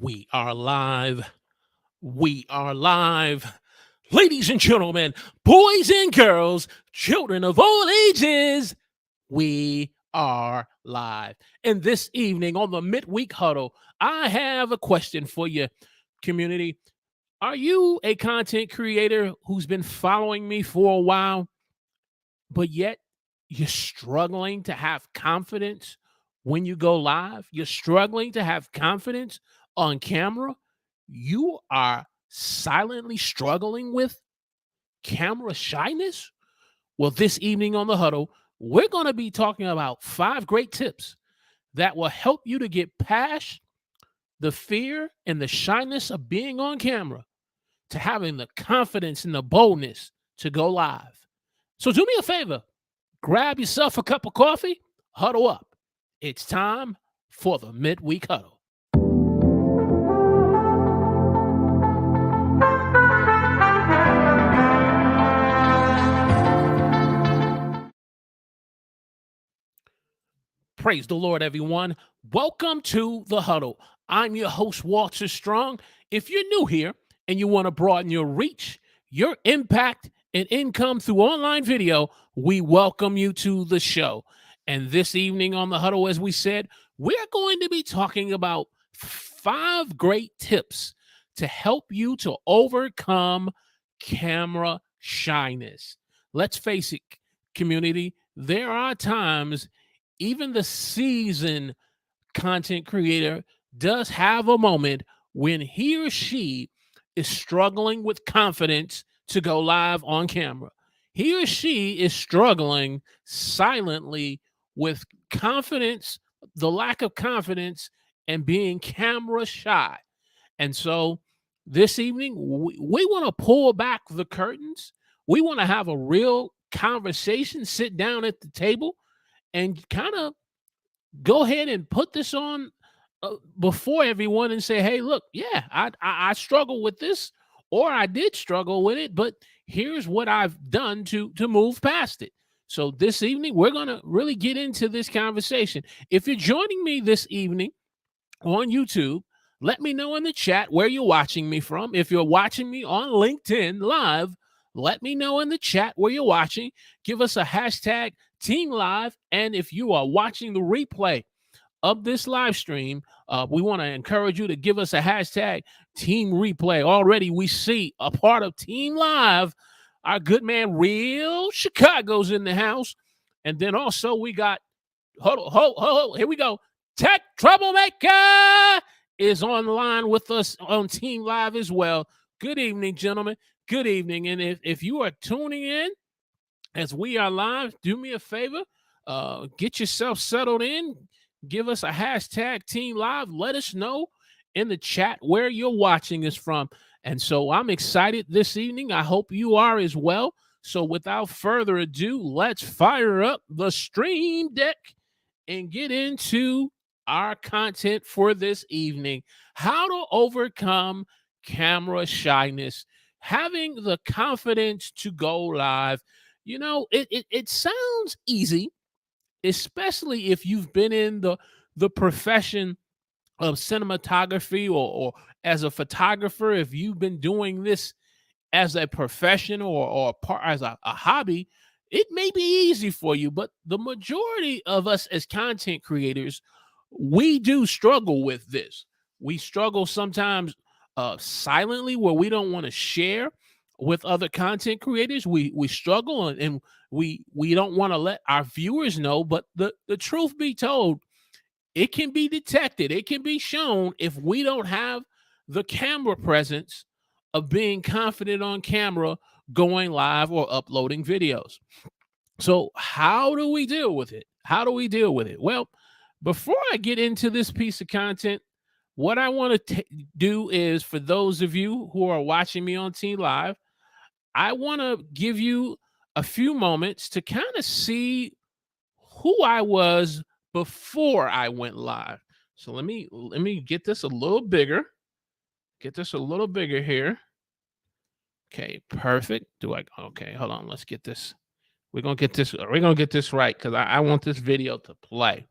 We are live. We are live. Ladies and gentlemen, boys and girls, children of all ages, we are live. And this evening on the midweek huddle, I have a question for you, community. Are you a content creator who's been following me for a while, but yet you're struggling to have confidence when you go live? You're struggling to have confidence on camera. You are silently struggling with camera shyness. Well, this evening on the huddle, we're going to be talking about 5 great tips that will help you to get past the fear and the shyness of being on camera to having the confidence and the boldness to go live. So do me a favor, grab yourself a cup of coffee, huddle up. It's time for the midweek huddle. Praise the Lord, everyone. Welcome to the huddle. I'm your host, Walter Strong. If you're new here and you want to broaden your reach, your impact, and income through online video, we welcome you to the show. And this evening on the huddle, as we said, we're going to be talking about 5 great tips to help you to overcome camera shyness. Let's face it, community, there are times even the seasoned content creator does have a moment when he or she is struggling with confidence to go live on camera. He or she is struggling silently with confidence, the lack of confidence, and being camera shy. And so this evening, we want to pull back the curtains. We want to have a real conversation, sit down at the table, and kind of go ahead and put this on before everyone and say, hey, look, yeah, I struggle with this, or I did struggle with it, but here's what I've done to move past it. So this evening, we're going to really get into this conversation. If you're joining me this evening on YouTube, let me know in the chat where you're watching me from. If you're watching me on LinkedIn Live, let me know in the chat where you're watching. Give us a hashtag Team Live. And if you are watching the replay of this live stream, we want to encourage you to give us a hashtag Team Replay. Already we see a part of Team Live. Our good man, Real Chicago's in the house. And then also we got, here we go. Tech Troublemaker is online with us on Team Live as well. Good evening, gentlemen. Good evening. And if you are tuning in as we are live, do me a favor, get yourself settled in. Give us a hashtag Team Live. Let us know in the chat where you're watching us from. And so I'm excited this evening. I hope you are as well. So without further ado, let's fire up the stream deck and get into our content for this evening. How to overcome camera shyness. Having the confidence to go live. You know, it sounds easy, especially if you've been in the profession of cinematography or as a photographer. If you've been doing this as a profession or as a hobby, it may be easy for you. But the majority of us as content creators, we do struggle with this. We struggle sometimes silently, where we don't want to share with other content creators. We struggle and we don't want to let our viewers know. But the truth be told, it can be detected. It can be shown if we don't have the camera presence of being confident on camera, going live or uploading videos. So how do we deal with it? How do we deal with it? Well, before I get into this piece of content, what I want to do is, for those of you who are watching me on Team Live, I want to give you a few moments to kind of see who I was before I went live. So let me get this a little bigger. Get this a little bigger here. Okay, perfect. Okay, hold on. Let's get this. We're gonna get this right because I want this video to play.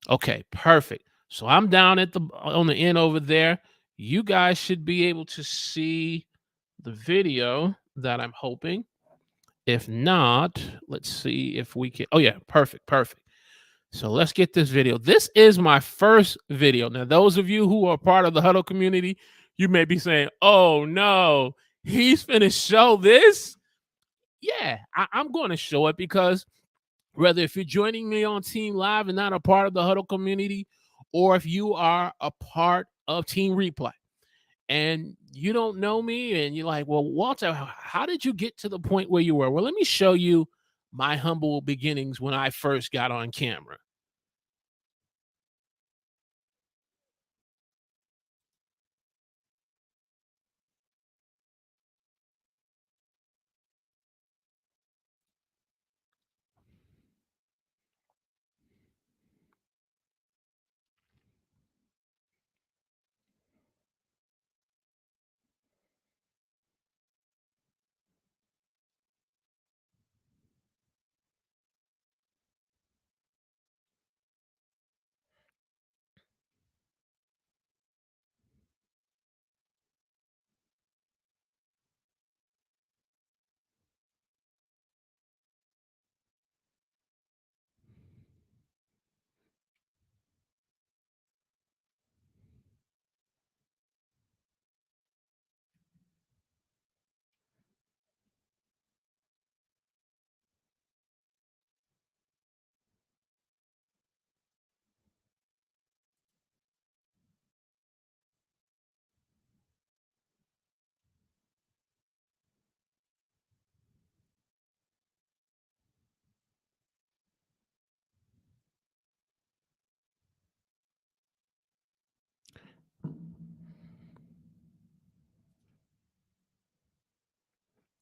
Okay, perfect. So I'm down at the on the end over there. You guys should be able to see the video that I'm hoping. If not, let's see if we can. Oh yeah, perfect, perfect. So let's get this video. This is my first video. Now, those of you who are part of the Huddle community, you may be saying, "Oh no, he's finished show this." Yeah, I'm going to show it because whether if you're joining me on Team Live and not a part of the Huddle community, or if you are a part of Team Replay and you don't know me and you're like, well, Walter, how did you get to the point where you were? Well, let me show you my humble beginnings when I first got on camera.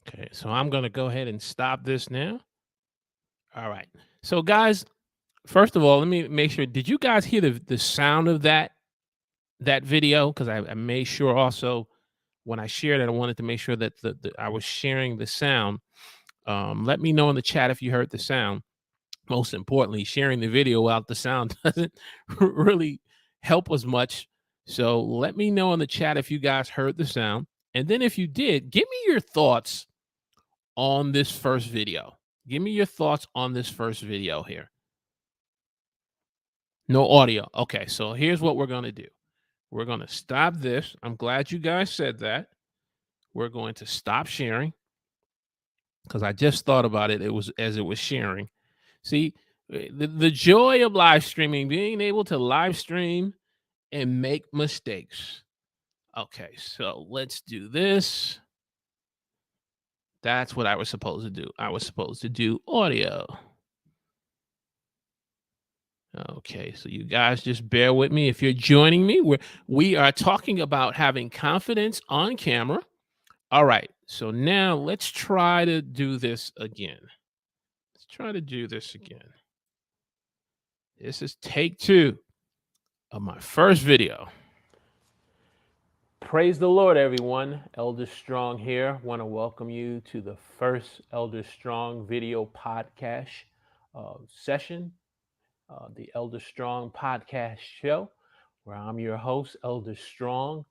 Okay, so I'm going to go ahead and stop this now. All right. So, guys, first of all, let me make sure. Did you guys hear the sound of that video? Because I made sure also when I shared it, I wanted to make sure that I was sharing the sound. Let me know in the chat if you heard the sound. Most importantly, sharing the video without the sound doesn't really help us much. So let me know in the chat if you guys heard the sound. And then if you did, give me your thoughts on this first video. Give me your thoughts on this first video here. No audio. Okay, so here's what we're going to do. We're going to stop this. I'm glad you guys said that. We're going to stop sharing because I just thought about it. It was as it was sharing. See, the joy of live streaming, being able to live stream and make mistakes. Okay, so let's do this. That's what I was supposed to do. I was supposed to do audio. Okay, so you guys just bear with me. If you're joining me, we are talking about having confidence on camera. All right, so now let's try to do this again. Let's try to do this again. This is take 2 of my first video. Praise the Lord, everyone. Elder Strong here. Want to welcome you to the first Elder Strong video podcast session, the Elder Strong podcast show, where I'm your host, Elder Strong.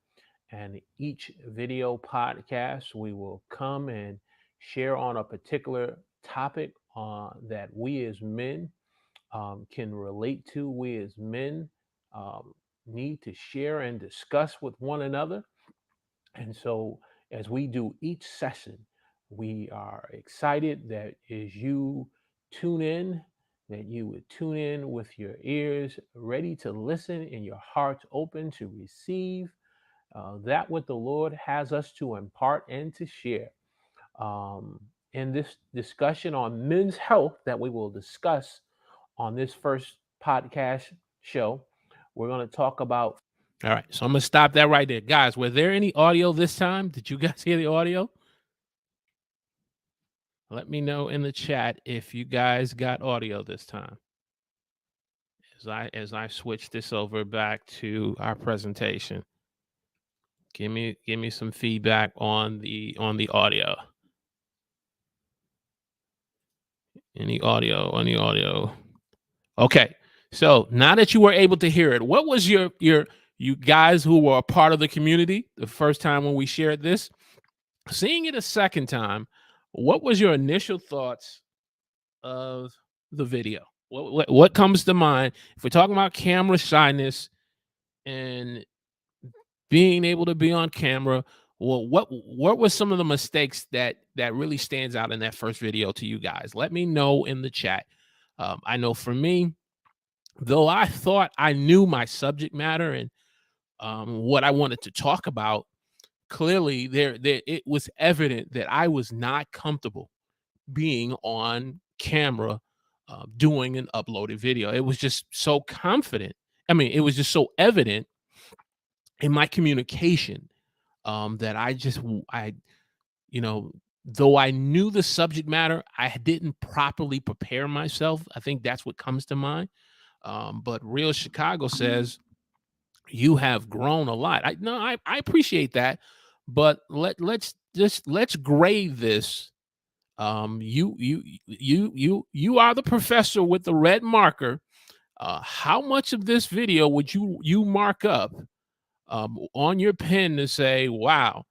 And each video podcast, we will come and share on a particular topic that we as men can relate to, we as men need to share and discuss with one another. And so, as we do each session, we are excited that as you tune in, that you would tune in with your ears ready to listen and your hearts open to receive that what the Lord has us to impart and to share. Um, in this discussion on men's health that we will discuss on this first podcast show, we're going to talk about. All right, so I'm going to stop that right there. Guys, were there any audio this time? Did you guys hear the audio? Let me know in the chat if you guys got audio this time. As I switch this over back to our presentation. Give me some feedback on the audio. Any audio? Okay. So now that you were able to hear it, what was your you guys who were a part of the community the first time when we shared this, seeing it a second time, what was your initial thoughts of the video? What comes to mind if we're talking about camera shyness and being able to be on camera? Well, what were some of the mistakes that really stands out in that first video to you guys? Let me know in the chat. I know for me, though I thought I knew my subject matter and what I wanted to talk about, clearly there it was evident that I was not comfortable being on camera doing an uploaded video. It was just so confident. I mean, it was just so evident in my communication that I you know, though I knew the subject matter, I didn't properly prepare myself. I think that's what comes to mind. But Real Chicago says you have grown a lot. I appreciate that, but let's grade this. You are the professor with the red marker. How much of this video would you mark up on your pen to say, wow,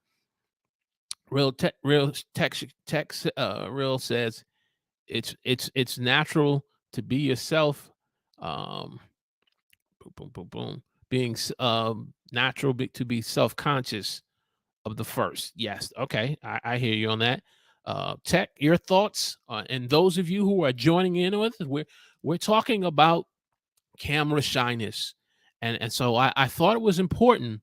real says it's natural to be yourself. Um, boom, boom, boom, boom. Being natural to be self-conscious of the first. Yes. Okay. I hear you on that. Tech, your thoughts, and those of you who are joining in with us, we're talking about camera shyness, and so I thought it was important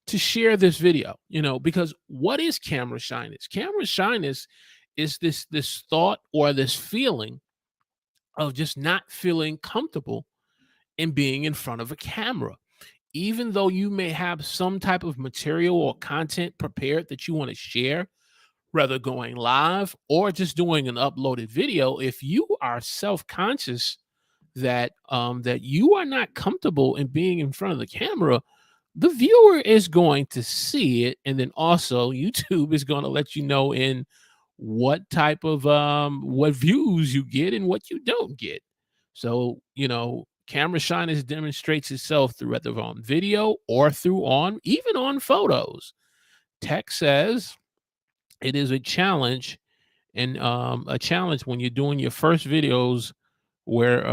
to share this video, because what is camera shyness? Camera shyness is this thought or this feeling of just not feeling comfortable in being in front of a camera. Even though you may have some type of material or content prepared that you want to share, whether going live or just doing an uploaded video, if you are self-conscious that you are not comfortable in being in front of the camera, the viewer is going to see it, and then also YouTube is going to let you know in what type of what views you get and what you don't get. So, camera shyness demonstrates itself through either on video or through on even on photos. Tech says it is a challenge, and a challenge when you're doing your first videos where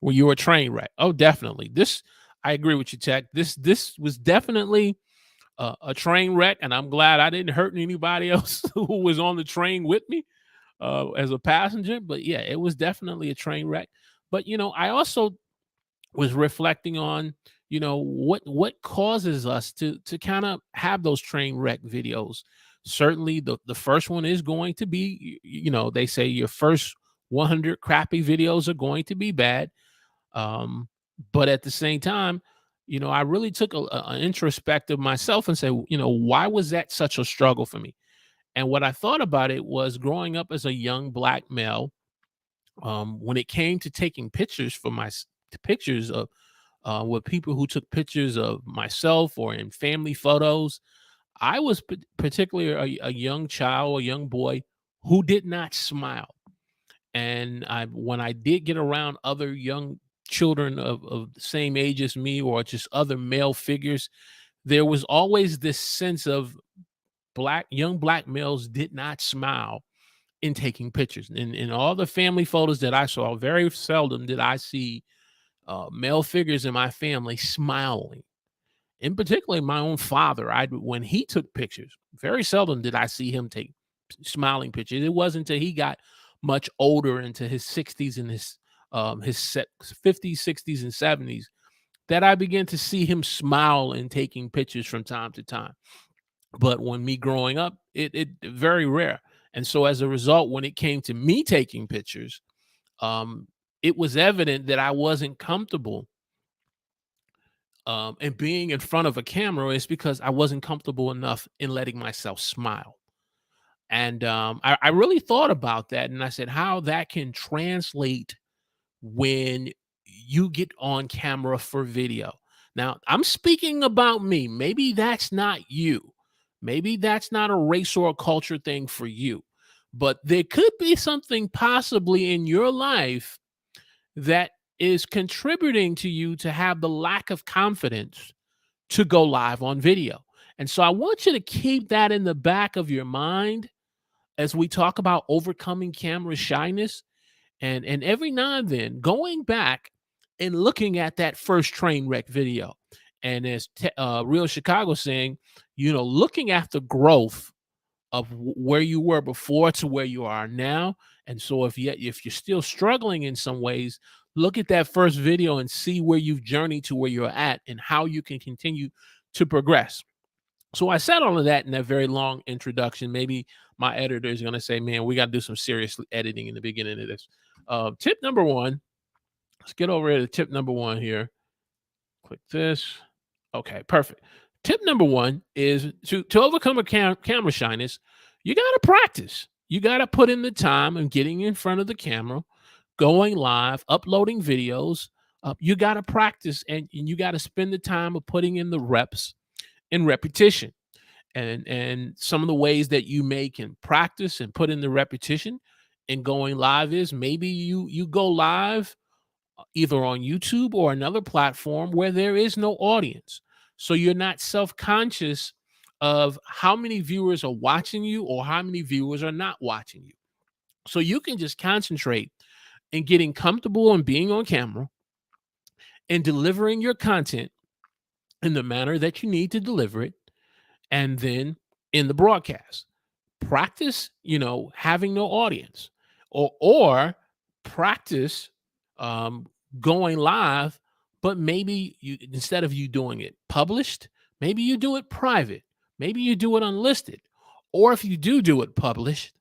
you're a train wreck. Oh, definitely. This I agree with you, Tech. This was definitely a train wreck, and I'm glad I didn't hurt anybody else who was on the train with me as a passenger. But yeah, it was definitely a train wreck. But I also was reflecting on what causes us to kind of have those train wreck videos. Certainly the first one is going to be, they say your first 100 crappy videos are going to be bad. But at the same time, I really took an introspective myself and say, why was that such a struggle for me? And what I thought about it was growing up as a young black male, when it came to taking pictures for pictures of with people who took pictures of myself or in family photos, I was particularly a young child, a young boy who did not smile. And when I did get around other young children of the same age as me or just other male figures, there was always this sense of young black males did not smile in taking pictures. In all the family photos that I saw, very seldom did I see male figures in my family smiling. In particular, my own father, when he took pictures, very seldom did I see him take smiling pictures. It wasn't until he got much older, into his 60s and his 50s, 60s, and 70s, that I began to see him smile and taking pictures from time to time. But when me growing up, it very rare. And so as a result, when it came to me taking pictures, it was evident that I wasn't comfortable and being in front of a camera. Is because I wasn't comfortable enough in letting myself smile. And I really thought about that, and I said how that can translate when you get on camera for video. Now, I'm speaking about me. Maybe that's not you. Maybe that's not a race or a culture thing for you. But there could be something possibly in your life that is contributing to you to have the lack of confidence to go live on video. And so I want you to keep that in the back of your mind as we talk about overcoming camera shyness, and every now and then going back and looking at that first train wreck video. And as Real Chicago saying, looking at the growth of where you were before to where you are now. And so if you're still struggling in some ways, look at that first video and see where you've journeyed to where you're at and how you can continue to progress. So I said all of that in that very long introduction. Maybe my editor is going to say, man, we got to do some serious editing in the beginning of this. Tip number one, let's get over to tip number one here. Click this. Okay, perfect. Tip number one is to overcome a camera shyness, you got to practice. You got to put in the time and getting in front of the camera, going live, uploading videos. You got to practice, and you got to spend the time of putting in the reps and repetition. And some of the ways that you can practice and put in the repetition and going live is maybe you go live either on YouTube or another platform where there is no audience. So you're not self-conscious of how many viewers are watching you or how many viewers are not watching you. So you can just concentrate in getting comfortable and being on camera and delivering your content in the manner that you need to deliver it. And then in the broadcast, practice, having no audience, or practice going live, but maybe instead of you doing it published, maybe you do it private, maybe you do it unlisted, or if you do it published,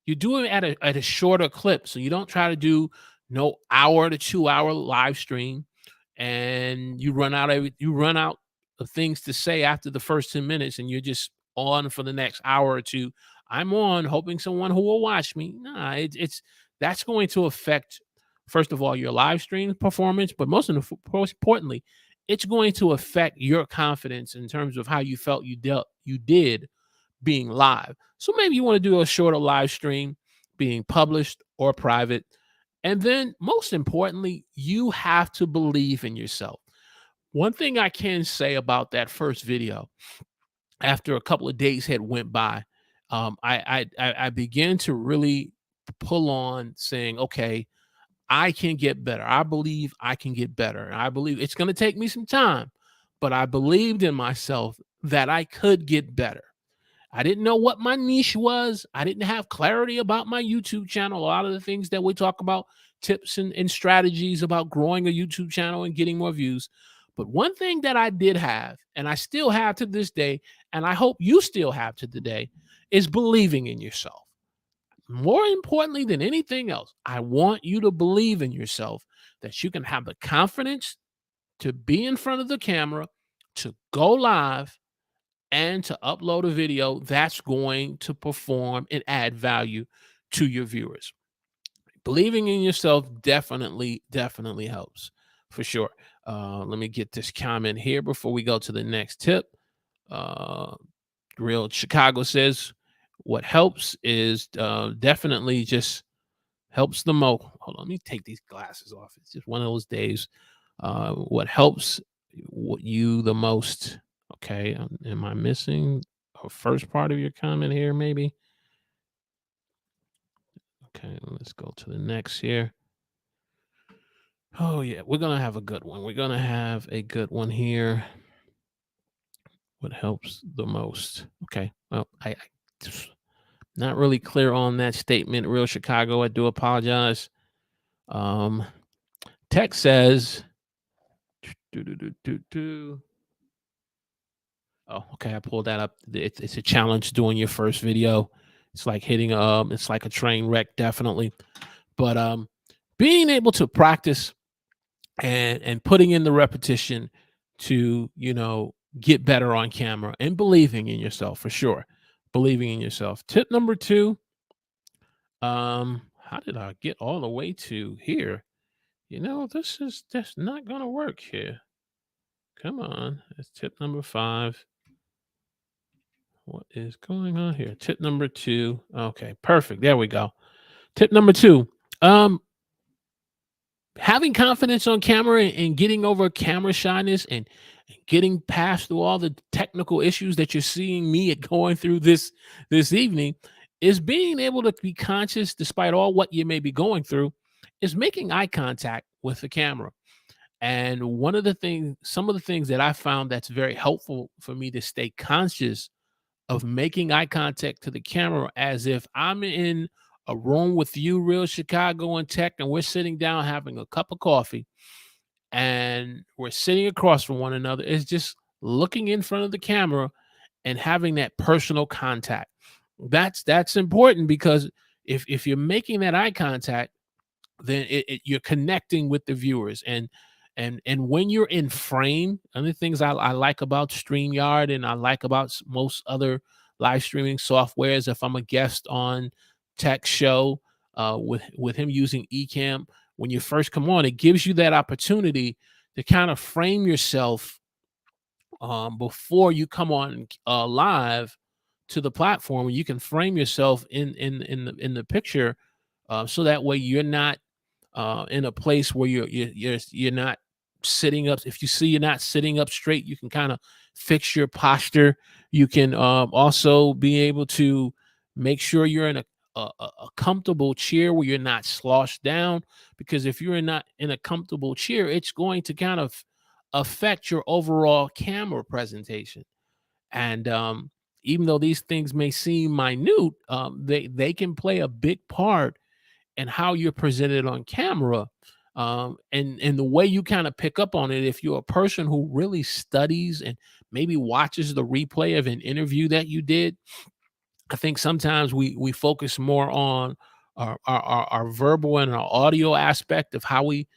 you do it at a shorter clip. So you don't try to do no hour to 2 hour live stream, and you run out of things to say after the first 10 minutes, and you're just on for the next hour or two. I'm on hoping someone who will watch me. Nah, that's going to affect, first of all, your live stream performance, but most importantly, it's going to affect your confidence in terms of how you felt you did being live. So maybe you want to do a shorter live stream, being published or private. And then most importantly, you have to believe in yourself. One thing I can say about that first video, after a couple of days had went by, I began to really pull on saying, okay, I can get better. I believe I can get better. I believe it's going to take me some time, but I believed in myself that I could get better. I didn't know what my niche was. I didn't have clarity about my YouTube channel. A lot of the things that we talk about, tips and strategies about growing a YouTube channel and getting more views. But one thing that I did have, and I still have to this day, and I hope you still have to today, is believing in yourself. More importantly than anything else, I want you to believe in yourself, that you can have the confidence to be in front of the camera, to go live, and to upload a video that's going to perform and add value to your viewers. Believing in yourself definitely helps, for sure. Let me get this comment here before we go to the next tip. Real Chicago says, what helps is definitely just helps the most. Hold on, let me take these glasses off. It's just one of those days. What helps you the most? Okay, am I missing a first part of your comment here? Maybe. Okay, let's go to the next here. Oh yeah, we're gonna have a good one. We're gonna have a good one here. What helps the most? Okay, well, I not really clear on that statement. Real Chicago, I do apologize. Tech says, oh, okay, I pulled that up. It's a challenge doing your first video. It's like hitting it's like a train wreck, definitely. But being able to practice and putting in the repetition to get better on camera and believing in yourself, for sure. Believing in yourself. Tip number two. How did I get all the way to here? This is just not gonna work here. Come on. That's tip number 5. What is going on here? Tip number 2. Okay, perfect. There we go. Tip number 2. having confidence on camera and getting over camera shyness and getting past through all the technical issues that you're seeing me going through this evening is being able to be conscious despite all what you may be going through is making eye contact with the camera. And some of the things that I found that's very helpful for me to stay conscious of making eye contact to the camera as if I'm in a room with you, real Chicago and tech, and we're sitting down having a cup of coffee and we're sitting across from one another. It's just looking in front of the camera and having that personal contact. That's important because if you're making that eye contact, then you're connecting with the viewers. And when you're in frame, one of the things I like about StreamYard and I like about most other live streaming softwares, if I'm a guest on Tech Show with him using Ecamm, when you first come on, it gives you that opportunity to kind of frame yourself before you come on live to the platform. You can frame yourself in the picture, so that way you're not in a place where you're not sitting up. If you see you're not sitting up straight, you can kind of fix your posture. You can also be able to make sure you're in a comfortable chair where you're not sloshed down. Because if you're not in a comfortable chair, it's going to kind of affect your overall camera presentation. And even though these things may seem minute, they can play a big part and how you're presented on camera, and the way you kind of pick up on it. If you're a person who really studies and maybe watches the replay of an interview that you did, I think sometimes we focus more on our verbal and our audio aspect of how we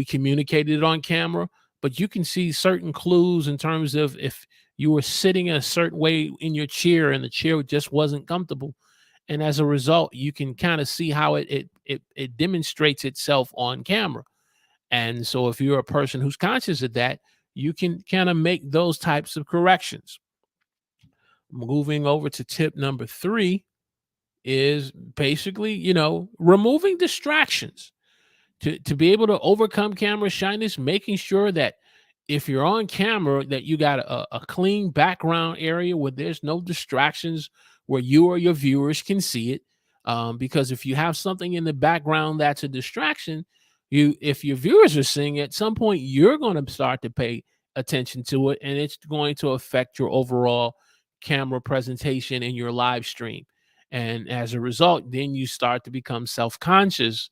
communicated it on camera. But you can see certain clues in terms of if you were sitting in a certain way in your chair and the chair just wasn't comfortable, and as a result, you can kind of see how it demonstrates itself on camera. And so, if you're a person who's conscious of that, you can kind of make those types of corrections. Moving over to tip number 3 is basically, removing distractions to be able to overcome camera shyness, making sure that if you're on camera, that you got a clean background area where there's no distractions, where you or your viewers can see it. Because if you have something in the background that's a distraction, if your viewers are seeing it, at some point you're going to start to pay attention to it, and it's going to affect your overall camera presentation in your live stream. And as a result, then you start to become self-conscious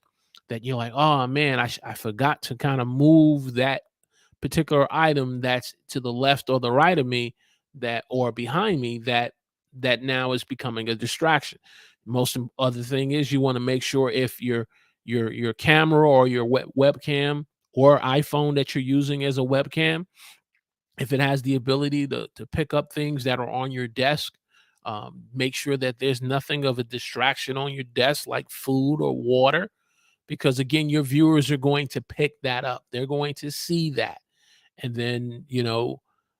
that you're like, oh man, I forgot to kind of move that particular item that's to the left or the right of me, that or behind me, that now is becoming a distraction. Most other thing is you want to make sure if your camera or your webcam or iPhone that you're using as a webcam, if it has the ability to pick up things that are on your desk, make sure that there's nothing of a distraction on your desk like food or water, because again, your viewers are going to pick that up. They're going to see that. And then,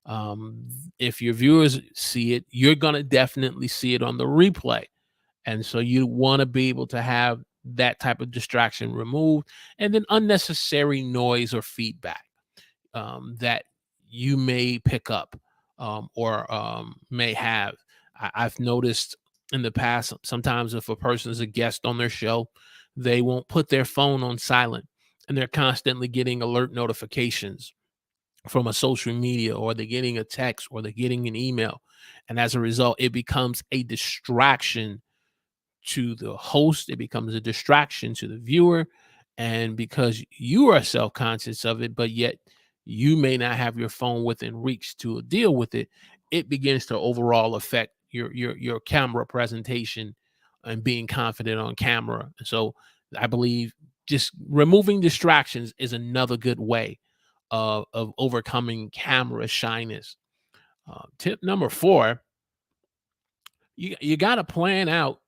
um, if your viewers see it, you're going to definitely see it on the replay. And so you want to be able to have that type of distraction removed, and then unnecessary noise or feedback that you may pick up, or may have. I've noticed in the past, sometimes if a person is a guest on their show, they won't put their phone on silent, and they're constantly getting alert notifications from a social media, or they're getting a text, or they're getting an email. And as a result, it becomes a distraction to the host, it becomes a distraction to the viewer. And because you are self conscious of it, but yet you may not have your phone within reach to deal with it, it begins to overall affect your camera presentation and being confident on camera. So I believe just removing distractions is another good way of overcoming camera shyness. Tip number 4, you got to plan out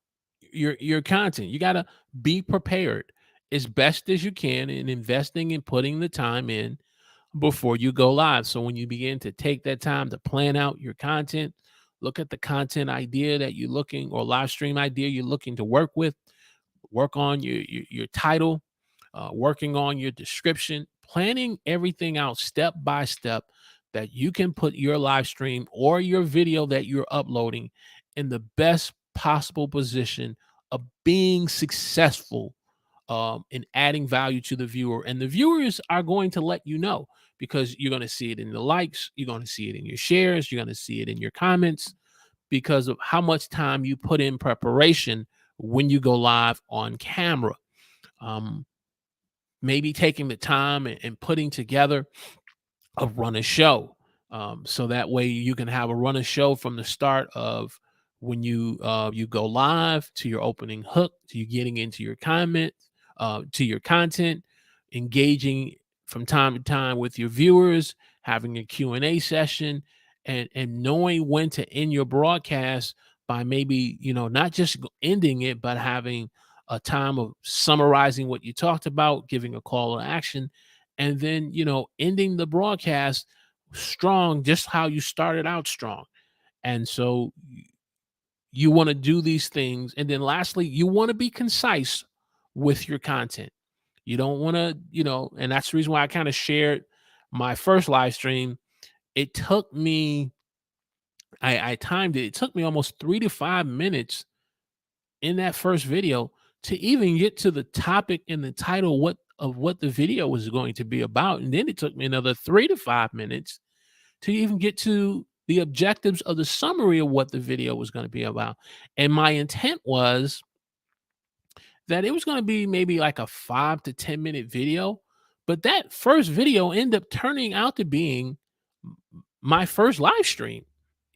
your content. You got to be prepared as best as you can in investing and putting the time in before you go live. So when you begin to take that time to plan out your content, look at the content idea that you're looking, or live stream idea you're looking to work with, work on your title, working on your description, planning everything out step by step that you can put your live stream or your video that you're uploading in the best possible position of being successful in adding value to the viewer. And the viewers are going to let you know because you're going to see it in the likes, you're going to see it in your shares, you're going to see it in your comments because of how much time you put in preparation when you go live on camera. Um, Maybe taking the time and putting together a run a show. So that way you can have a run a show from the start of when you go live to your opening hook to you getting into your comment to your content, engaging from time to time with your viewers, having a Q&A session, and knowing when to end your broadcast by maybe not just ending it but having a time of summarizing what you talked about, giving a call to action, and then ending the broadcast strong, just how you started out strong. And so you want to do these things, and then lastly you want to be concise with your content. You don't want to and that's the reason why I kind of shared my first live stream. It took me I timed it took me almost 3 to 5 minutes in that first video to even get to the topic and the title what the video was going to be about. And then it took me another 3 to 5 minutes to even get to the objectives of the summary of what the video was going to be about. And my intent was that it was going to be maybe like a 5 to 10 minute video. But that first video ended up turning out to being my first live stream,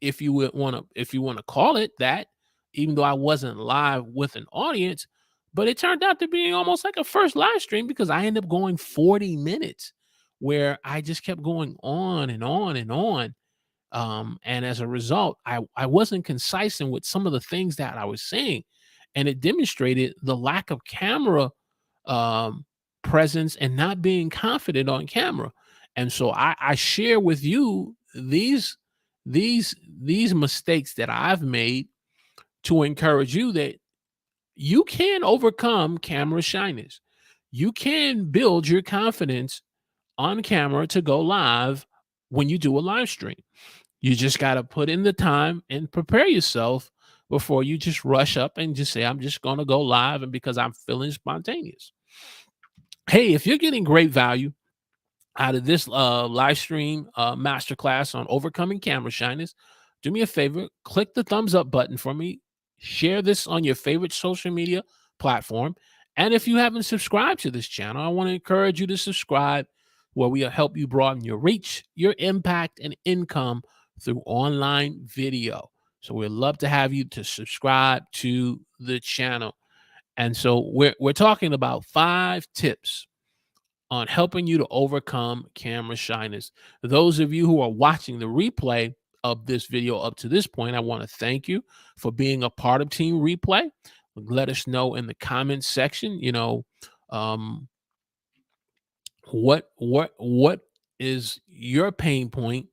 if you want to call it that, even though I wasn't live with an audience. But it turned out to be almost like a first live stream because I ended up going 40 minutes where I just kept going on and on and on. And as a result, I wasn't concise in with some of the things that I was saying, and it demonstrated the lack of camera um, presence and not being confident on camera. And so I share with you these mistakes that I've made to encourage you that you can overcome camera shyness. You can build your confidence on camera to go live when you do a live stream. You just got to put in the time and prepare yourself before you just rush up and just say, I'm just going to go live and because I'm feeling spontaneous. Hey, if you're getting great value out of this live stream masterclass on overcoming camera shyness, do me a favor, click the thumbs up button for me, share this on your favorite social media platform. And if you haven't subscribed to this channel, I want to encourage you to subscribe, where we help you broaden your reach, your impact, and income through online video. So we'd love to have you to subscribe to the channel. And so we're talking about 5 tips on helping you to overcome camera shyness. Those of you who are watching the replay of this video up to this point, I want to thank you for being a part of Team Replay. Let us know in the comments section, um, what is your pain point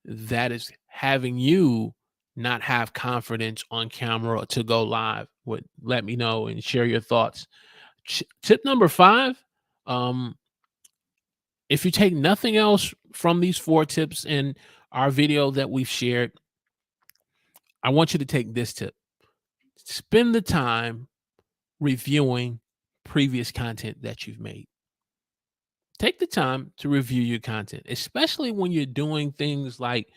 that is having you not have confidence on camera to go live. Let me know and share your thoughts. Tip number 5, um, if you take nothing else from these 4 tips in our video that we've shared, I want you to take this tip. Spend the time reviewing previous content that you've made. Take the time to review your content, especially when you're doing things like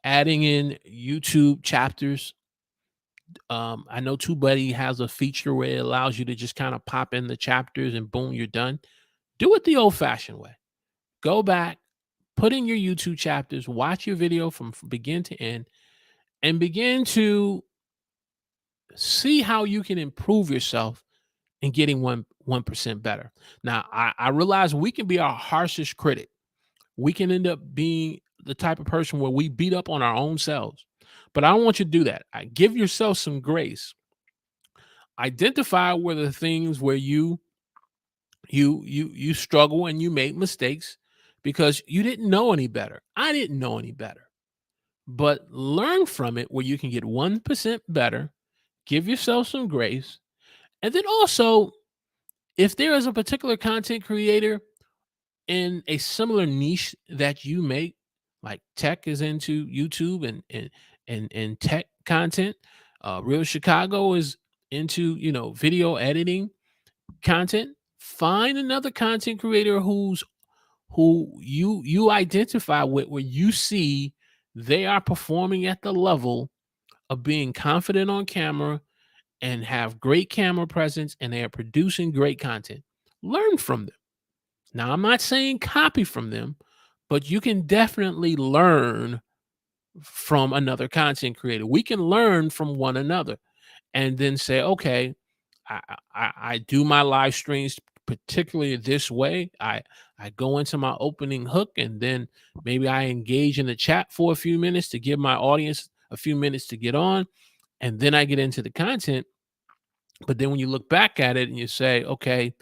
adding in YouTube chapters. I know TubeBuddy has a feature where it allows you to just kind of pop in the chapters and boom, you're done. Do it the old-fashioned way. Go back, put in your YouTube chapters, watch your video from begin to end, and begin to see how you can improve yourself in getting 1% better. Now, I realize we can be our harshest critic. We can end up being the type of person where we beat up on our own selves. But I don't want you to do that. Give yourself some grace. Identify where the things where you struggle and you make mistakes because you didn't know any better. I didn't know any better. But learn from it where you can get 1% better. Give yourself some grace. And then also If there is a particular content creator in a similar niche that you make, like tech is into YouTube and tech content, Real Chicago is into video editing content. Find another content creator who you identify with, where you see they are performing at the level of being confident on camera and have great camera presence, and they are producing great content. Learn from them. Now, I'm not saying copy from them, but you can definitely learn from another content creator. We can learn from one another and then say, okay, I do my live streams particularly this way. I go into my opening hook, and then maybe I engage in the chat for a few minutes to give my audience a few minutes to get on, and then I get into the content. But then when you look back at it and you say, okay,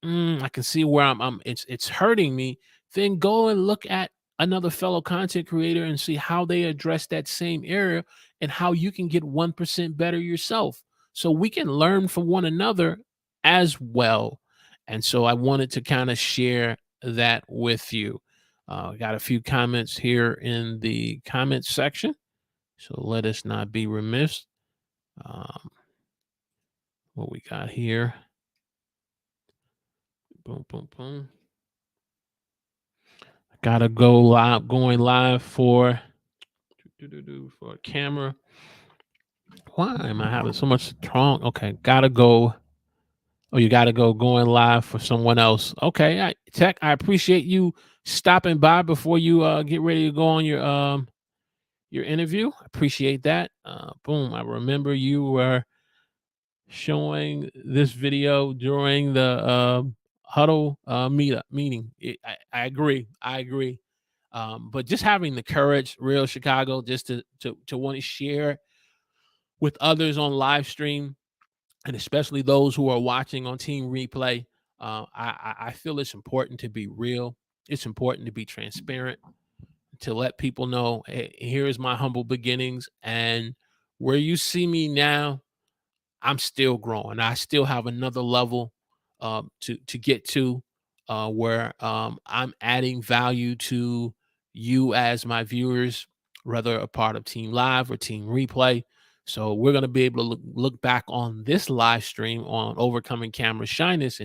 I can see where it's hurting me, then go and look at another fellow content creator and see how they address that same area and how you can get 1% better yourself. So we can learn from one another as well. And so I wanted to kind of share that with you. Got a few comments here in the comment section. So let us not be remiss. Um, what we got here. Boom, boom, boom. Gotta go live, going live for a camera. Why am I having so much strong? Okay, gotta go. Oh, you gotta go going live for someone else. Okay, Tech, I appreciate you stopping by before you get ready to go on your interview. Appreciate that. Boom. I remember you were showing this video during the Huddle meeting. I agree. I agree. But just having the courage, Real Chicago, just to want to share with others on live stream, and especially those who are watching on team replay. I feel it's important to be real. It's important to be transparent, to let people know, hey, here is my humble beginnings, and where you see me now, I'm still growing. I still have another level to get to, where I'm adding value to you as my viewers, whether a part of Team Live or Team Replay. So we're going to be able to look back on this live stream on overcoming camera shyness,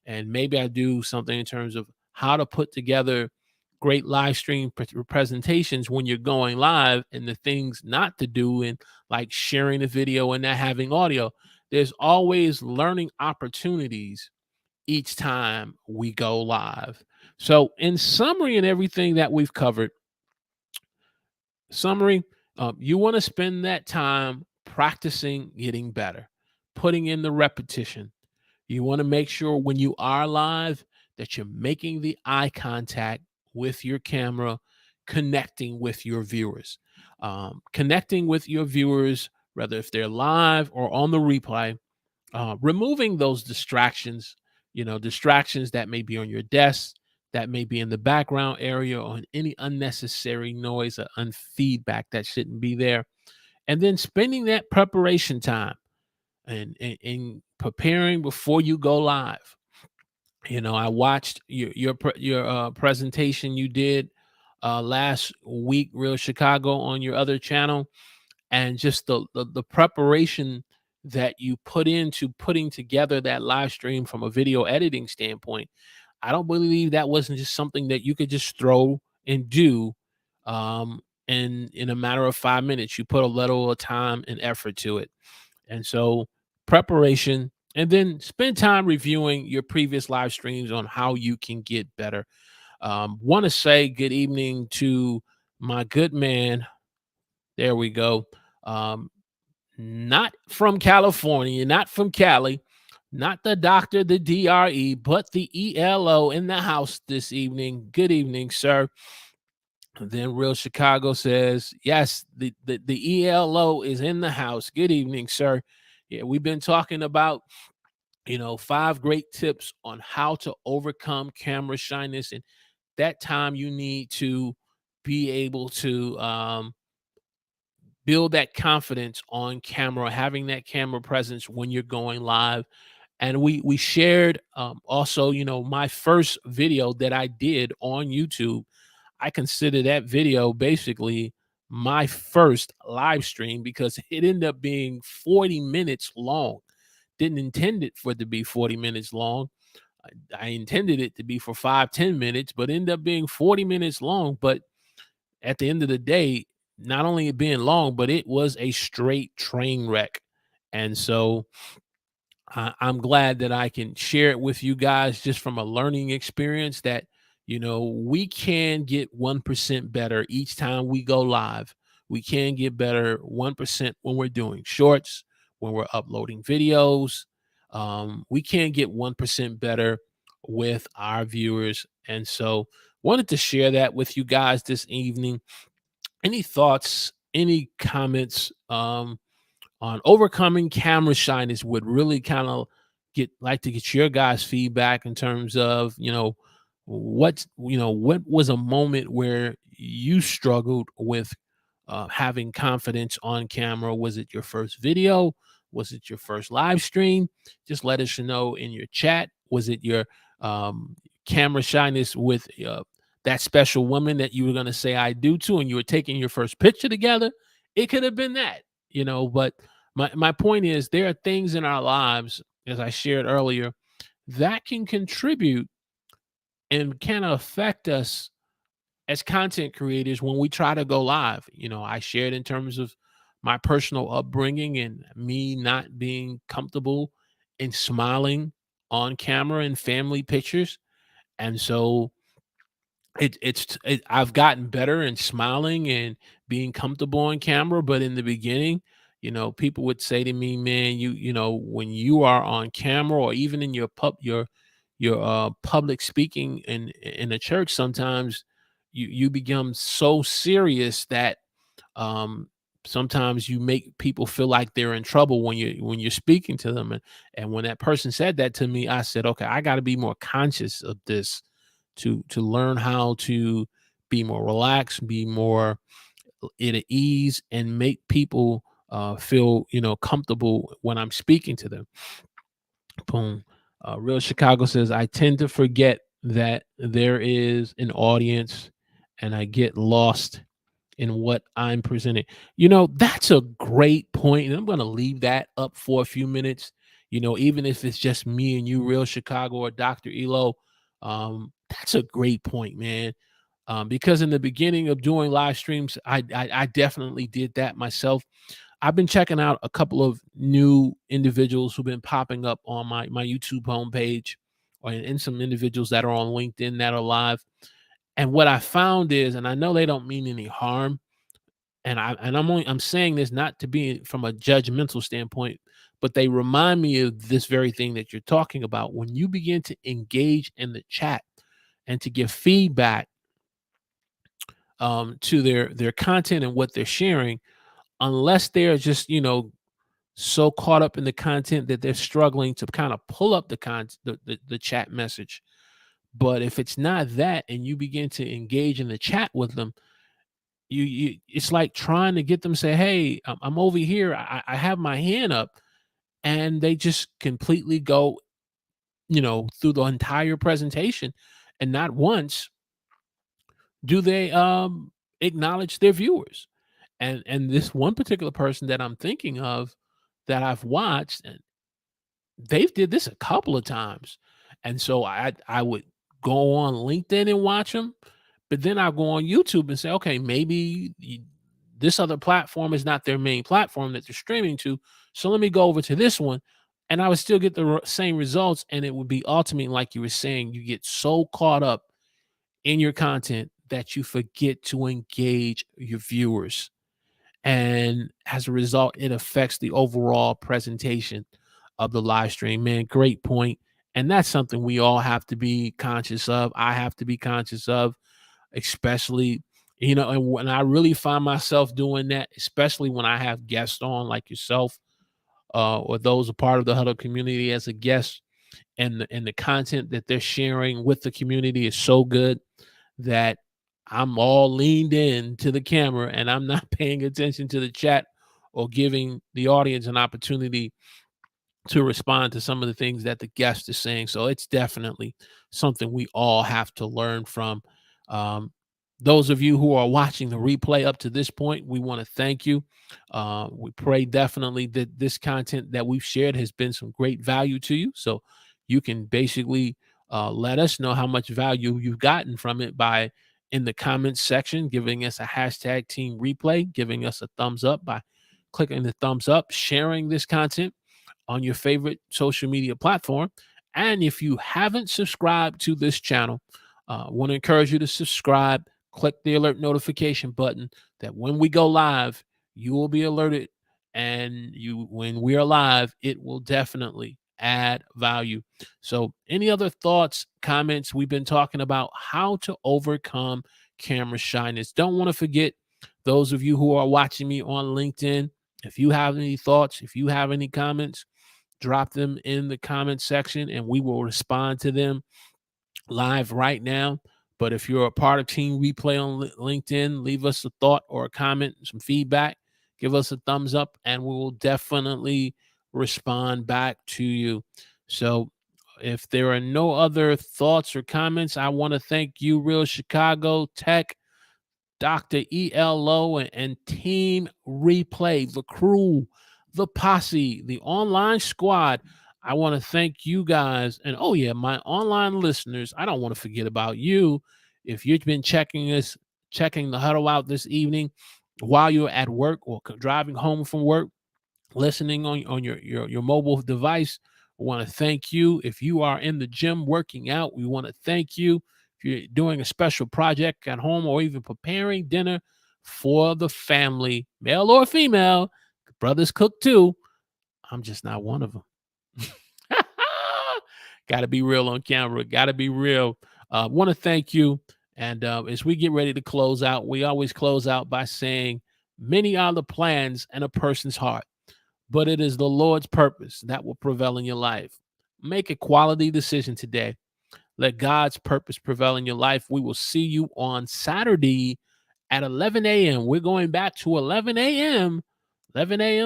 and maybe I do something in terms of how to put together great live stream presentations when you're going live, and the things not to do, and like sharing the video and not having audio. There's always learning opportunities each time we go live. So, in summary, and everything that we've covered, summary, you want to spend that time practicing getting better, putting in the repetition. You want to make sure when you are live that you're making the eye contact with your camera, connecting with your viewers. Connecting with your viewers, whether if they're live or on the replay, removing those distractions, distractions that may be on your desk, that may be in the background area, or any unnecessary noise or unfeedback that shouldn't be there. And then spending that preparation time and preparing before you go live. I watched your presentation you did last week, Real Chicago, on your other channel, and just the preparation that you put into putting together that live stream from a video editing standpoint. I don't believe that wasn't just something that you could just throw and do in a matter of 5 minutes. You put a little of time and effort to it. And so preparation, and then spend time reviewing your previous live streams on how you can get better. Want to say good evening to my good man. There we go. Um, Not from California, not from Cali, not the doctor, the DRE, but the ELO in the house this evening. Good evening, sir. Then Real Chicago says, yes, the ELO is in the house. Good evening, sir. Yeah, we've been talking about 5 great tips on how to overcome camera shyness, and that time you need to be able to build that confidence on camera, having that camera presence when you're going live. And we shared, also, my first video that I did on YouTube. I consider that video basically my first live stream because it ended up being 40 minutes long. Didn't intend it for it to be 40 minutes long. I intended it to be for 5-10 minutes, but ended up being 40 minutes long. But at the end of the day, not only it being long, but it was a straight train wreck. And so I'm glad that I can share it with you guys just from a learning experience that, we can get 1% better each time we go live. We can get better 1% when we're doing shorts, when we're uploading videos. We can get 1% better with our viewers. And so wanted to share that with you guys this evening. Any thoughts, any comments, on overcoming camera shyness? Would really kind of get your guys' feedback in terms of, what was a moment where you struggled with having confidence on camera? Was it your first video? Was it your first live stream? Just let us know in your chat. Was it your um, camera shyness with that special woman that you were going to say I do to, and you were taking your first picture together? It could have been that, but my point is there are things in our lives, as I shared earlier, that can contribute and can affect us as content creators when we try to go live. I shared in terms of my personal upbringing and me not being comfortable in smiling on camera in family pictures. And so I've gotten better in smiling and being comfortable on camera, but in the beginning, people would say to me, "Man, when you are on camera or even in your public speaking in a church, sometimes you become so serious that um sometimes you make people feel like they're in trouble when you're speaking to them." And when that person said that to me, I said, okay, I got to be more conscious of this to learn how to be more relaxed, be more at ease, and make people feel comfortable when I'm speaking to them. Boom. Real Chicago says, I tend to forget that there is an audience and I get lost in what I'm presenting. That's a great point, and I'm going to leave that up for a few minutes. Even if it's just me and you, Real Chicago or Dr. Elo, that's a great point, man. Because in the beginning of doing live streams, I definitely did that myself. I've been checking out a couple of new individuals who've been popping up on my YouTube homepage, or in some individuals that are on LinkedIn that are live. And what I found is, and I know they don't mean any harm, and I'm saying this not to be from a judgmental standpoint, but they remind me of this very thing that you're talking about. When you begin to engage in the chat and to give feedback to their content and what they're sharing, unless they're just so caught up in the content that they're struggling to kind of pull up the chat message. But if it's not that, and you begin to engage in the chat with them, you it's like trying to get them to say, hey, I'm over here, I have my hand up, and they just completely go through the entire presentation, and not once do they acknowledge their viewers. And this one particular person that I'm thinking of that I've watched, and they've did this a couple of times. And so I would go on LinkedIn and watch them, but then I go on YouTube and say, okay, maybe this other platform is not their main platform that they're streaming to. So let me go over to this one. And I would still get the same results. And it would be ultimately, like you were saying, you get so caught up in your content that you forget to engage your viewers. And as a result, it affects the overall presentation of the live stream. Man, great point. And that's something we all have to be conscious of. I have to be conscious of, especially, and when I really find myself doing that, especially when I have guests on like yourself, or those a part of the Huddle community as a guest, and the content that they're sharing with the community is so good that I'm all leaned in to the camera and I'm not paying attention to the chat or giving the audience an opportunity to respond to some of the things that the guest is saying. So it's definitely something we all have to learn from. Um, those of you who are watching the replay up to this point, we want to thank you. We pray definitely that this content that we've shared has been some great value to you. So you can basically let us know how much value you've gotten from it by in the comments section, giving us a hashtag team replay, giving us a thumbs up by clicking the thumbs up, sharing this content on your favorite social media platform. And if you haven't subscribed to this channel, I want to encourage you to subscribe, click the alert notification button that when we go live, you will be alerted. And when we are live, it will definitely add value. So, any other thoughts, comments? We've been talking about how to overcome camera shyness. Don't want to forget those of you who are watching me on LinkedIn. If you have any thoughts, if you have any comments, drop them in the comment section and we will respond to them live right now. But if you're a part of Team Replay on LinkedIn, leave us a thought or a comment, some feedback, give us a thumbs up, and we will definitely respond back to you. So if there are no other thoughts or comments, I want to thank you, Real Chicago Tech, Dr. ELO, and Team Replay, the crew, the posse, the online squad. I want to thank you guys. And oh, yeah, my online listeners, I don't want to forget about you. If you've been checking the huddle out this evening while you're at work or driving home from work, listening on your mobile device, we want to thank you. If you are in the gym working out, we want to thank you. If you're doing a special project at home or even preparing dinner for the family, male or female, brothers cook too. I'm just not one of them. Got to be real on camera. Got to be real. Want to thank you. And as we get ready to close out, we always close out by saying, many are the plans in a person's heart, but it is the Lord's purpose that will prevail in your life. Make a quality decision today. Let God's purpose prevail in your life. We will see you on Saturday at 11 a.m. We're going back to 11 a.m.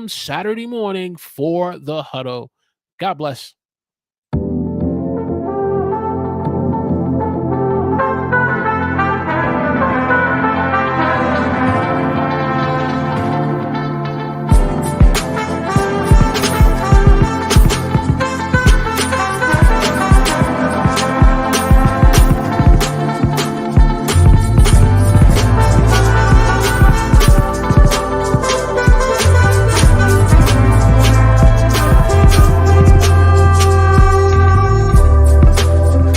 Saturday morning for the huddle. God bless.